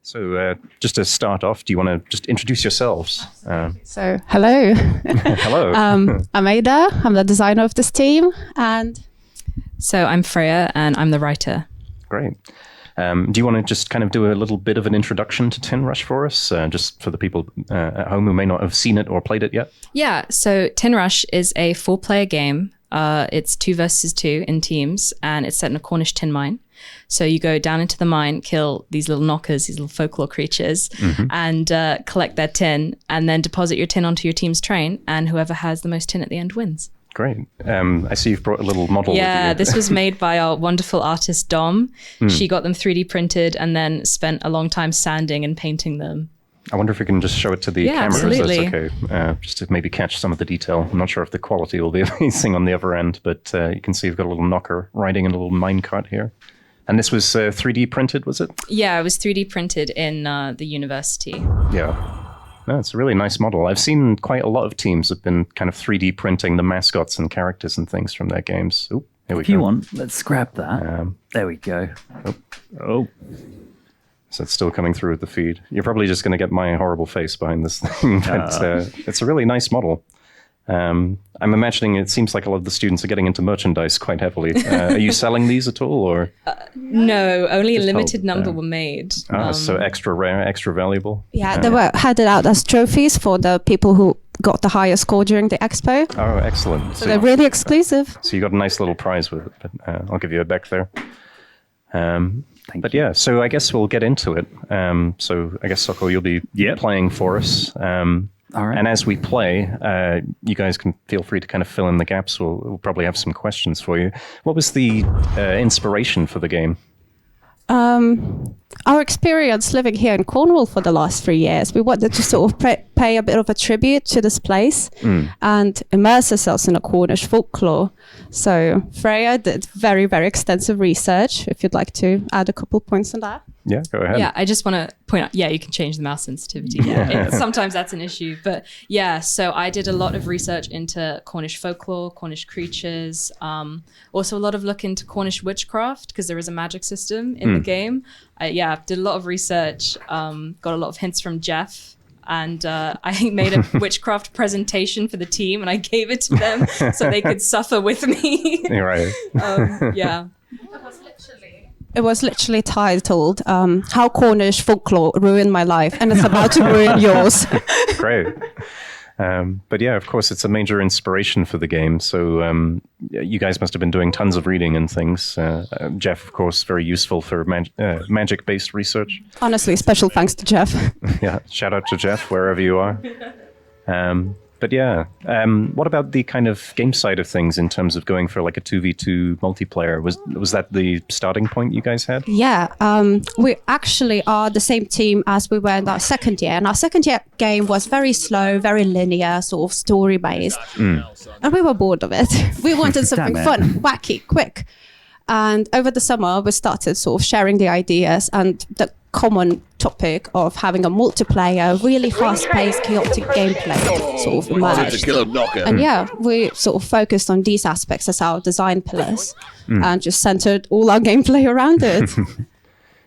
So just to start off, do you want to just introduce yourselves? So, hello. Hello. I'm Ada. I'm the designer of this team. And so I'm Freya, and I'm the writer. Great. Do you want to just kind of do a little bit of an introduction to Tin Rush for us, just for the people at home who may not have seen it or played it yet? Yeah, so Tin Rush is a 4-player game. It's 2 versus 2 in teams, and it's set in a Cornish tin mine. So you go down into the mine, kill these little knockers, these little folklore creatures, and collect their tin, and then deposit your tin onto your team's train, and whoever has the most tin at the end wins. Great. I see you've brought a little model with you. This was made by our wonderful artist, Dom. She got them 3D printed and then spent a long time sanding and painting them. I wonder if we can just show it to the camera. Absolutely. If that's okay. Just to maybe catch some of the detail. I'm not sure if the quality will be amazing on the other end, but you can see you've got a little knocker riding in a little minecart here. And this was 3D printed, was it? Yeah, it was 3D printed in the university. Yeah. No, it's a really nice model. I've seen quite a lot of teams have been kind of 3D printing the mascots and characters and things from their games. Oh, here we go. If you want, let's grab that. There we go. Oh. So it's still coming through with the feed. You're probably just going to get my horrible face behind this thing. But, it's a really nice model. I'm imagining it seems like a lot of the students are getting into merchandise quite heavily. Are you selling these at all, or? No, only a limited number were made. So extra rare, extra valuable? Yeah, they were handed out as trophies for the people who got the highest score during the expo. Oh, excellent. So they're really exclusive. So you got a nice little prize with it, but I'll give you a back there. But yeah, so I guess we'll get into it. So I guess, Sokol, you'll be playing for us. All right. And as we play, you guys can feel free to kind of fill in the gaps. We'll probably have some questions for you. What was the inspiration for the game? Our experience living here in Cornwall for the last 3 years, we wanted to sort of pay a bit of a tribute to this place and immerse ourselves in a Cornish folklore. So Freya did very, very extensive research. If you'd like to add a couple points on that. Yeah, go ahead. Yeah, I just want to point out, you can change the mouse sensitivity. Sometimes that's an issue. But yeah, so I did a lot of research into Cornish folklore, Cornish creatures, also a lot of look into Cornish witchcraft, because there is a magic system in the game. Did a lot of research, got a lot of hints from Jeff, and I made a witchcraft presentation for the team, and I gave it to them so they could suffer with me. You're right. It was literally titled How Cornish Folklore Ruined My Life, and it's about to ruin yours. Great. But yeah, of course, it's a major inspiration for the game. So you guys must have been doing tons of reading and things. Jeff, of course, very useful for magic-based research. Honestly, special thanks to Jeff. Yeah, shout out to Jeff, wherever you are. But yeah, what about the kind of game side of things in terms of going for like a 2v2 multiplayer? Was that the starting point you guys had? Yeah, we actually are the same team as we were in our second year. And our second year game was very slow, very linear, sort of story-based. And we were bored of it. We wanted something fun, wacky, quick. And over the summer, we started sort of sharing the ideas and the common topic of having a multiplayer, really fast-paced, chaotic gameplay sort of emerged. And yeah, we sort of focused on these aspects as our design pillars and just centered all our gameplay around it.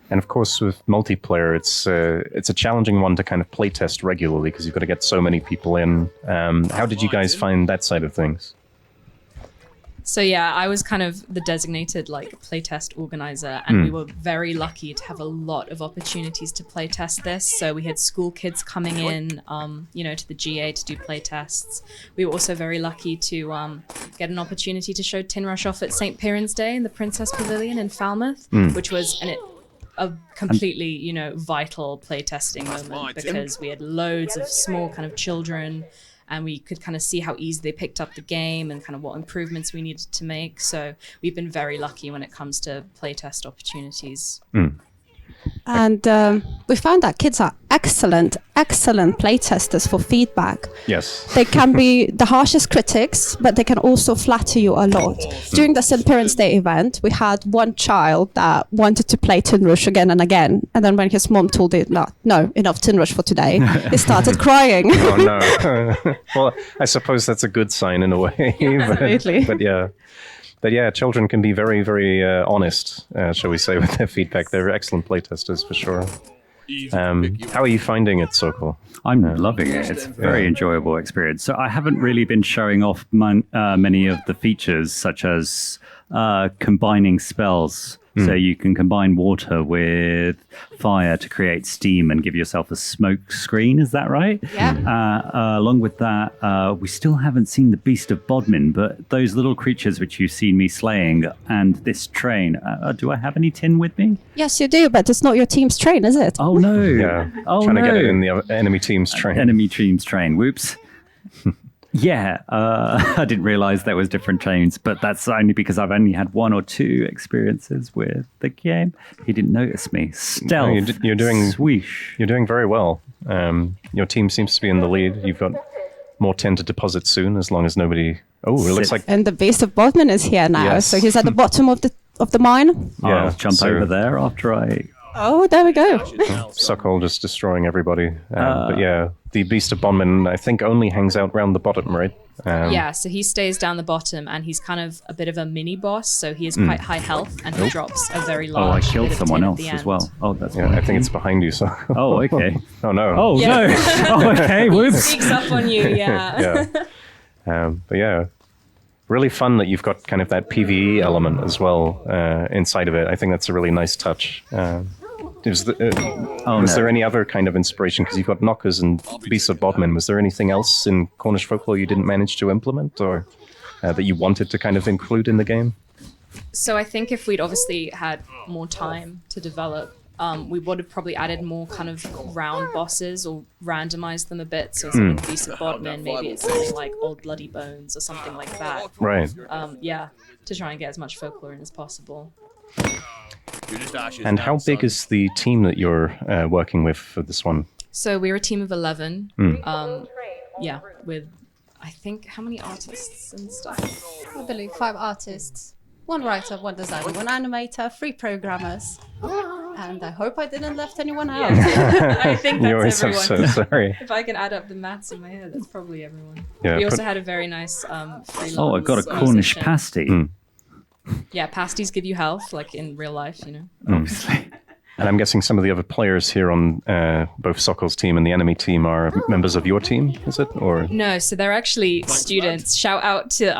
And of course, with multiplayer, it's a challenging one to kind of play test regularly because you've got to get so many people in. How did you guys find that side of things? So yeah, I was kind of the designated playtest organizer, and we were very lucky to have a lot of opportunities to playtest this. So we had school kids coming in, to the GA to do playtests. We were also very lucky to get an opportunity to show Tin Rush off at St. Piran's Day in the Princess Pavilion in Falmouth, which was a completely, vital playtesting moment because we had loads of small kind of children. And we could kind of see how easy they picked up the game and kind of what improvements we needed to make. So we've been very lucky when it comes to playtest opportunities. And we found that kids are excellent playtesters for feedback. Yes. They can be the harshest critics, but they can also flatter you a lot. During the St. Piran's Day event, we had one child that wanted to play Tin Rush again and again. And then when his mom told him, no, enough Tin Rush for today, he started crying. Oh, no. Well, I suppose that's a good sign in a way. Absolutely. But yeah, children can be very, very honest, shall we say, with their feedback. They're excellent playtesters for sure. How are you finding it, Sokol? I'm loving it. It's a very enjoyable experience. So I haven't really been showing off many of the features, such as combining spells. So you can combine water with fire to create steam and give yourself a smoke screen. Is that right? Yeah. Along with that, we still haven't seen the Beast of Bodmin, but those little creatures which you've seen me slaying and this train, do I have any tin with me? Yes, you do, but it's not your team's train, is it? Oh, no. Yeah, trying to get it in the enemy team's train. Enemy team's train. Whoops. Yeah, I didn't realize there was different trains, but that's only because I've only had 1 or 2 experiences with the game. He didn't notice me. Stealth. You're doing swish. You're doing very well. Your team seems to be in the lead. You've got more tin to deposit soon, as long as nobody. Oh, it looks like. And the Beast of Bodmin is here now, Yes. so he's at the bottom of the mine. Yeah, I'll jump over there after I... Oh, there we go. Sokol just destroying everybody. But yeah, the Beast of Bonman, I think, only hangs out round the bottom, right? Yeah, so he stays down the bottom, and he's kind of a bit of a mini boss, so he is quite high health, and he drops a very Oh, I large killed bit of someone tin at else the as end. well. Oh, that's Yeah, I think it's behind you, Sokol. Oh, okay. Oh, no. Oh, Yeah. no. Oh, okay. He Whoops. sneaks up on you, yeah. Yeah. But yeah, really fun that you've got kind of that PvE element as well inside of it. I think that's a really nice touch. Was there any other kind of inspiration? Because you've got knockers and Beasts of Bodmin. Was there anything else in Cornish folklore you didn't manage to implement, or that you wanted to kind of include in the game? So I think if we'd obviously had more time to develop, we would have probably added more kind of round bosses or randomized them a bit. So something like Beast of Bodmin, maybe it's something like Old Bloody Bones or something like that. Right. Yeah, to try and get as much folklore in as possible. And how big is the team that you're working with for this one? So we're a team of 11. Yeah, with I think how many artists and stuff? I believe 5 artists, 1 writer, 1 designer, 1 animator, 3 programmers. And I hope I didn't left anyone out. I think that's I'm everyone. so sorry. If I can add up the maths in my head, that's probably everyone. Yeah, We also had a very nice freelance Oh, I got a Cornish musician. pasty. Yeah, pasties give you health, like in real life, you know. Obviously. And I'm guessing some of the other players here on both Sokol's team and the enemy team are members of your team, is it? Or No, so they're actually students. Shout out to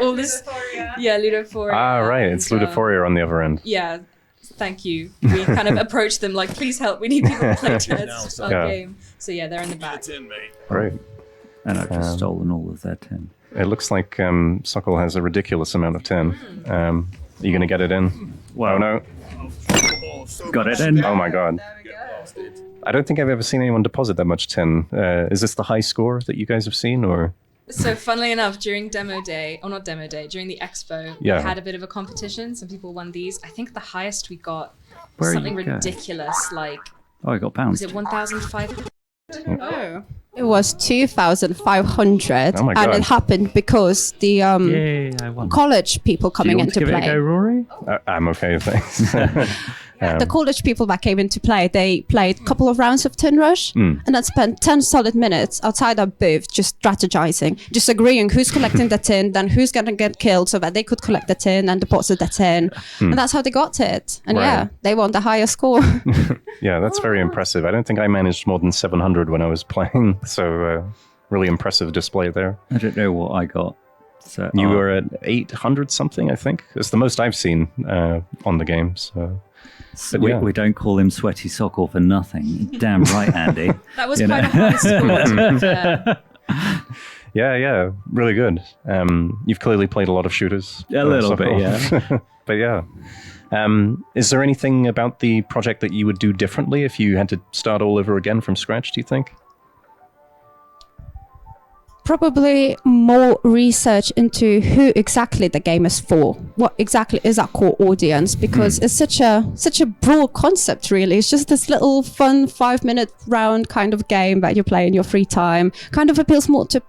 all this. Yeah, Ludophoria. Ah, right. It's and, Ludophoria on the other end. Yeah, thank you. We kind of approached them like, please help. We need people to play test our Yeah. game. So yeah, they're in the back. Right. And I've just stolen all of their tin. It looks like Sokol has a ridiculous amount of tin. Are you going to get it in? Well, Oh, no. Got it in. Oh, my God. I don't think I've ever seen anyone deposit that much tin. Is this the high score that you guys have seen, or? So funnily enough, during demo day, or not demo day, during the expo, Yeah. we had a bit of a competition. Some people won these. I think the highest we got Where was are something you going? ridiculous, like, Oh, I got was bounced. it 1,500? Oh. It was 2,500, Oh my and God. it happened because the Yay, I won. college people Do you coming want into to give it a play. go, Rory? I'm okay, thanks. The college people that came into play, they played a couple of rounds of Tin Rush Hmm. and then spent 10 solid minutes outside our booth just strategizing, just agreeing who's collecting the tin, then who's going to get killed so that they could collect the tin and deposit the tin. And that's how they got it. And Right. yeah, they won the higher score. Yeah, that's very impressive. I don't think I managed more than 700 when I was playing, so really impressive display there. I don't know what I got. So You were at 800 something, I think. It's the most I've seen on the game. So yeah. we don't call him Sweaty Sokol for nothing. Damn right, Andy. That was You quite know. a high score, to be fair. yeah, really good. You've clearly played a lot of shooters. A little Sokol. bit, yeah. But yeah. Is there anything about the project that you would do differently if you had to start all over again from scratch, do you think? Probably more research into who exactly the game is for. What exactly is our core audience? Because it's such a broad concept, really. It's just this little fun 5-minute round kind of game that you play in your free time. Kind of appeals more to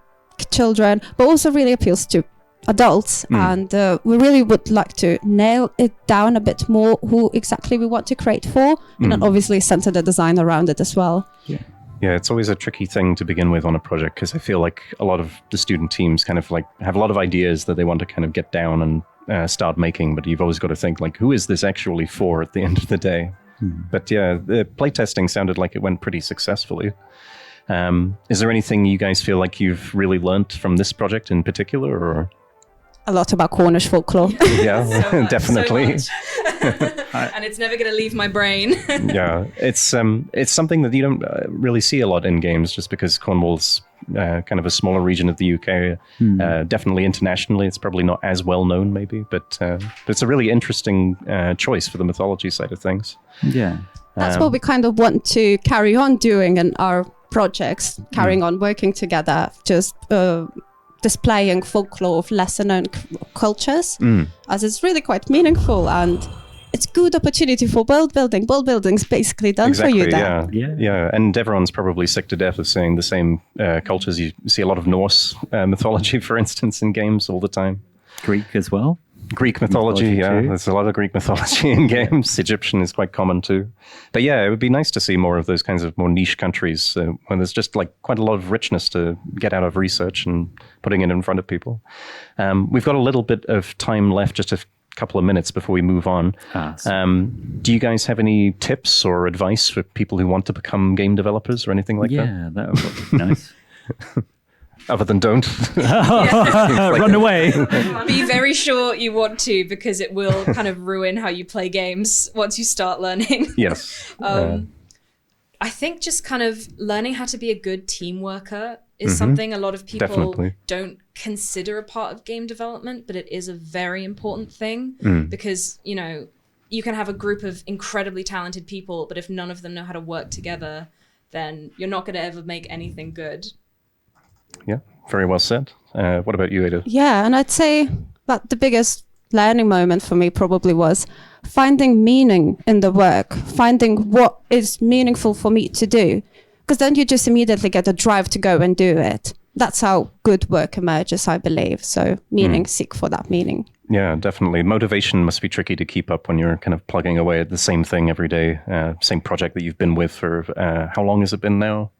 children, but also really appeals to adults. And we really would like to nail it down a bit more who exactly we want to create for, and then obviously center the design around it as well. Yeah, it's always a tricky thing to begin with on a project because I feel like a lot of the student teams kind of like have a lot of ideas that they want to kind of get down and start making, but you've always got to think like, who is this actually for at the end of the day? But yeah, the playtesting sounded like it went pretty successfully. Is there anything you guys feel like you've really learnt from this project in particular, or? A lot about Cornish folklore. Yeah, So much, definitely. so much. And it's never going to leave my brain. Yeah, it's something that you don't really see a lot in games, just because Cornwall's kind of a smaller region of the UK. Definitely internationally, it's probably not as well known, maybe, but it's a really interesting choice for the mythology side of things. Yeah. That's what we kind of want to carry on doing in our projects, carrying on working together, just displaying folklore of lesser known cultures, as it's really quite meaningful, and it's good opportunity for world building. World building's basically done for you there. Yeah. And everyone's probably sick to death of seeing the same cultures. You see a lot of Norse mythology, for instance, in games all the time. Greek as well. Greek mythology, yeah. too. There's a lot of Greek mythology in games. Egyptian is quite common too. But yeah, it would be nice to see more of those kinds of more niche countries when there's just like quite a lot of richness to get out of research and putting it in front of people. We've got a little bit of time left, just a couple of minutes before we move on. Do you guys have any tips or advice for people who want to become game developers or anything like that? Yeah, that would be nice. Other than don't. Run away. Be very sure you want to, because it will kind of ruin how you play games once you start learning. Yes. I think just kind of learning how to be a good team worker is something a lot of people Definitely. don't consider a part of game development, but it is a very important thing because, you know, you can have a group of incredibly talented people, but if none of them know how to work together, then you're not going to ever make anything good. Yeah, very well said. What about you, Ada? Yeah, and I'd say that the biggest learning moment for me probably was finding meaning in the work, finding what is meaningful for me to do, because then you just immediately get a drive to go and do it. That's how good work emerges, I believe. So meaning, seek for that meaning. Yeah, definitely. Motivation must be tricky to keep up when you're kind of plugging away at the same thing every day, same project that you've been with for, how long has it been now?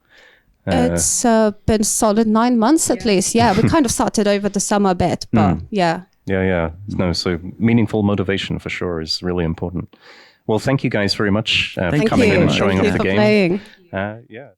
It's been solid 9 months at least. Yeah, we kind of started over the summer a bit, but yeah. Yeah. No, so meaningful motivation for sure is really important. Well, thank you guys very much for Thank coming you. in and showing Thank off you the for game. playing. Yeah.